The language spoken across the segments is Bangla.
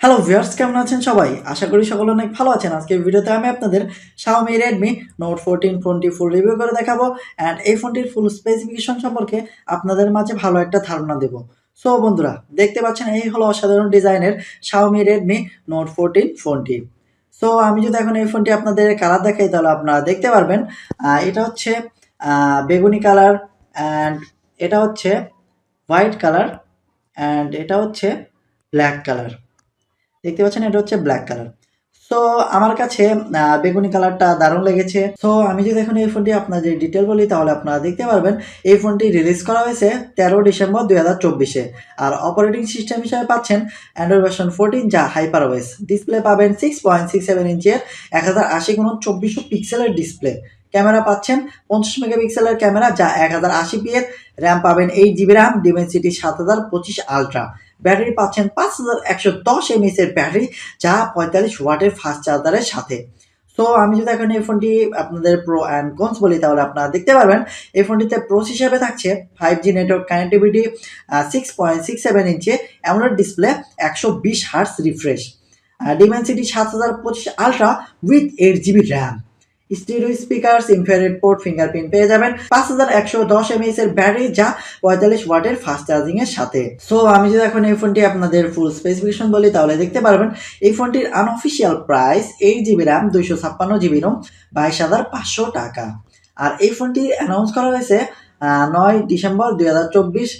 হ্যালো ভিউয়ার্স, কেমন আছেন সবাই? আশা করি সকলে অনেক ভালো আছেন। আজকের ভিডিওতে আমি আপনাদের Xiaomi Redmi Note 14 ফোনটি ফুল রিভিউ করে দেখাবো অ্যান্ড এই ফোনটির ফুল স্পেসিফিকেশন সম্পর্কে আপনাদের মাঝে ভালো একটা ধারণা দেব। সো বন্ধুরা, দেখতে পাচ্ছেন এই হলো অসাধারণ ডিজাইনের Xiaomi Redmi Note 14 ফোনটি। সো আমি যদি এখন এই ফোনটি আপনাদের কালার দেখাই তাহলে আপনারা দেখতে পারবেন এটা হচ্ছে বেগুনি কালার অ্যান্ড এটা হচ্ছে হোয়াইট কালার অ্যান্ড এটা হচ্ছে ব্ল্যাক কালার। দেখতে পাচ্ছেন এটা হচ্ছে ব্ল্যাক কালার। সো আমার কাছে বেগুনি কালারটা দারুণ লেগেছে। সো আমি যদি এখন এই ফোনটি আপনাদের ডিটেল বলি তাহলে আপনারা দেখতে পারবেন এই ফোনটি রিলিজ করা হয়েছে 13 ডিসেম্বর 2024-এ। আর অপারেটিং সিস্টেম হিসেবে পাচ্ছেন অ্যান্ড্রয়েড ভার্সন 14 যা হাইপার ওএস। ডিসপ্লে পাবেন 6.67 ইঞ্চের 1080x2400 পিক্সেলের ডিসপ্লে। ক্যামেরা পাচ্ছেন 50 মেগাপিক্সেলের ক্যামেরা যা 1080p এর। র্যাম পাবেন 8GB র্যাম, ডিমেনসিটি 7025 আলট্রা। ব্যাটারি পাচ্ছেন 5110 এমএএইচ এর ব্যাটারি যা 45 ওয়াটের ফাস্ট চার্জারের সাথে। সো আমি যদি এখন এই ফোনটি আপনাদের প্রো অ্যান্ড কনস বলি তাহলে আপনারা দেখতে পারবেন এই ফোনটিতে প্রোস হিসেবে থাকছে 5G নেটওয়ার্ক কানেক্টিভিটি, 6.67 ইঞ্চি AMOLED display, 120 hertz refresh, Dimensity 7025 ultra with 8GB RAM, stereo speaker, infrared port, fingerprint পেয়ে যাবেন, 5110 এমএএইচ এর ব্যাটারি যা 45 ওয়াটের ফাস্ট চার্জিং এর সাথে। সো আমি যদি এখন এই ফোনটি আপনাদের ফুল স্পেসিফিকেশন বলি তাহলে দেখতে পারবেন এই ফোনটির unofficial price 8GB RAM, 256GB Rome, 22,500 টাকা। আর এই ফোনটি অ্যানাউন্স করা হয়েছে 9 ডিসেম্বর 2024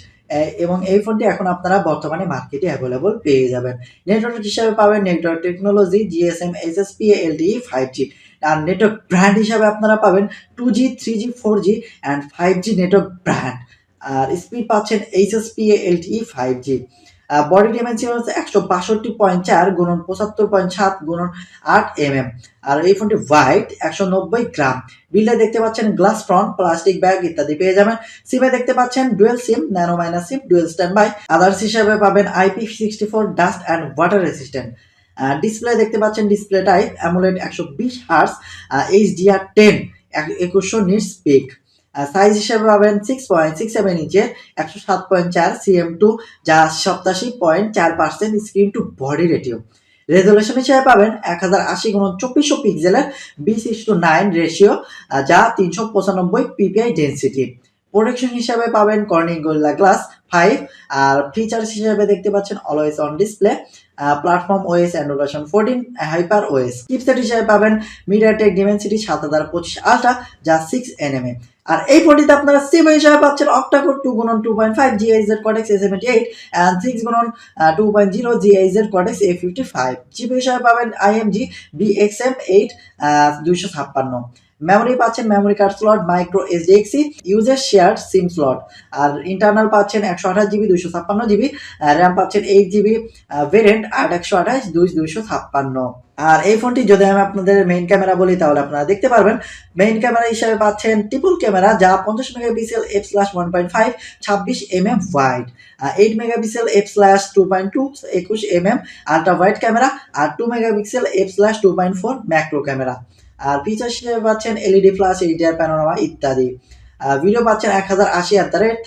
এবং এই ফোনটি এখন আপনারা বর্তমানে মার্কেটে অ্যাভেলেবল পেয়ে যাবেন। নেটওয়ার্ক হিসাবে পাবেন network technology, GSM, HSPA, LTE, 5G। আর নেটওয়ার্ক ব্র্যান্ড হিসাবে আপনারা পাবেন 2G, 3G, 4G and 5G network brand. আর স্পিড পাচ্ছেন HSPA, LTE, 5G। Body dimension হচ্ছে 162.4 গুণন 75.7 গুণন 8 mm। আর এই ফোনটি ওয়াইট 190 গ্রাম। বিল্ডে দেখতে পাচ্ছেন গ্লাস ফ্রন্ট, প্লাস্টিক ব্যাগ ইত্যাদি পেয়ে যাবেন। সিমে দেখতে পাচ্ছেন dual sim, nano minus sim, dual standby. Others হিসাবে পাবেন IP64 dust and water resistant. Display দেখতে পাচ্ছেন display type AMOLED, 120 hertz, HDR10, 2100 nits peak. Size হিসেবে পাবেন 6.67 ইঞ্চের 107.4 cm2 যা 87.4% screen to body ratio. Resolution হিসেবে পাবেন 1080x2400 পিক্সেলের 20:9 রেশিও যা 395 ppi ডেন্সিটি। প্রোটেকশন হিসাবে পাবেন কর্নিং গোরিল্লা গ্লাস 5। আর ফিচার্স হিসেবে দেখতে পাচ্ছেন always on display, platform OS, Android version 14, hyper OS. Chipset হিসেবে পাবেন মিডিয়াটেক ডিমেনসিটি 7025 আলট্রা যা 6 nm। আর এই ফোনটিতে আপনারা সিপিইউ হিসেবে পাচ্ছেন octa core 2x2.5 GHz Cortex A78 and 6x2.0 GHz Cortex A55। GPU হিসেবে পাবেন IMG BXM8 256। মেমোরি পাচ্ছেন memory card slot, micro SDXC, user shared SIM slot. আর ইন্টারনাল পাচ্ছেন 128GB 256GB, র্যাম পাচ্ছেন 8GB ভেরিয়েন্ট 8 128 256। আর এই ফোনটি যদি আমি আপনাদের মেইন ক্যামেরা বলি তাহলে আপনারা দেখতে পারবেন মেইন ক্যামেরা হিসেবে পাচ্ছেন ট্রিপল ক্যামেরা যা 50 megapixel f/1.5 26 mm wide, 8 megapixel f/2.2 21 mm ultra wide camera, আর 2 মেগাপিক্সেল f/2.4 ম্যাক্রো ক্যামেরা। আর ফিচার হিসেবে পাচ্ছেন এলইডি ফ্ল্যাশ, এইচডিআর প্যানোরামা ইত্যাদি। ভিডিও পাচ্ছেন 1080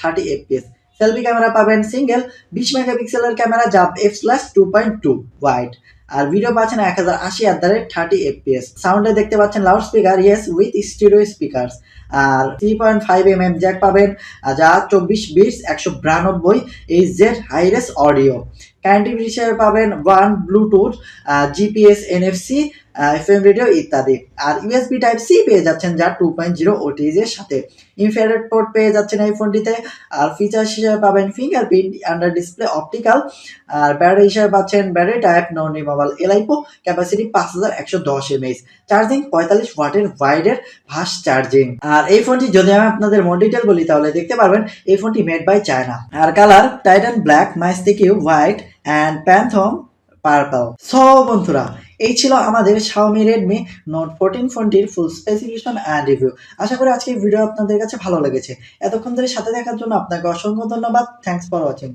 30 fps। সেলফি ক্যামেরা পাবেন সিঙ্গেল 20 মেগাপিক্সেলের ক্যামেরা যা f/2.2 ওয়াইড। আর ভিডিও পাচ্ছেন 1080 30 fps। সাউন্ডে দেখতে পাচ্ছেন loud speaker yes with stereo speakers. আর 3.5 mm জ্যাক পাবেন যা 24 bits 192 Hz hi res audio. Connectivity হিসেবে পাবেন 1 bluetooth, GPS, NFC, FM radio ইত্যাদি। আর ইউএসবি টাইপ সি পেয়ে যাচ্ছেন যা 2.0 ওটিজি এর সাথে। ইনফ্রারেড পোর্ট পেয়ে যাচ্ছেন এই ফোনটিতে। আর ফিচার হিসেবে পাবেন ফিঙ্গারপ্রিন্ট, আন্ডার ডিসপ্লে অপটিক্যাল। আর ব্যাটারি হিসেবে পাচ্ছেন battery type non removable LiPo, capacity 5110 mAh, charging 45 ওয়াটের ওয়াইডের ফাস্ট চার্জিং। আর এই ফোনটি যদি আমি আপনাদের মোর ডিটেল বলি তাহলে দেখতে পারবেন এই ফোনটি মেড বাই চায়না। আর colour titan black, mystique white and phantom purple. So বন্ধুরা, এই ছিল আমাদের Xiaomi Redmi Note 14 ফোনটির ফুল স্পেসিফিকেশন অ্যান্ড রিভিউ। আশা করি আজকের ভিডিও আপনাদের কাছে ভালো লেগেছে। এতক্ষণ ধরে সাথে দেখার জন্য আপনাকে অসংখ্য ধন্যবাদ। Thanks for watching.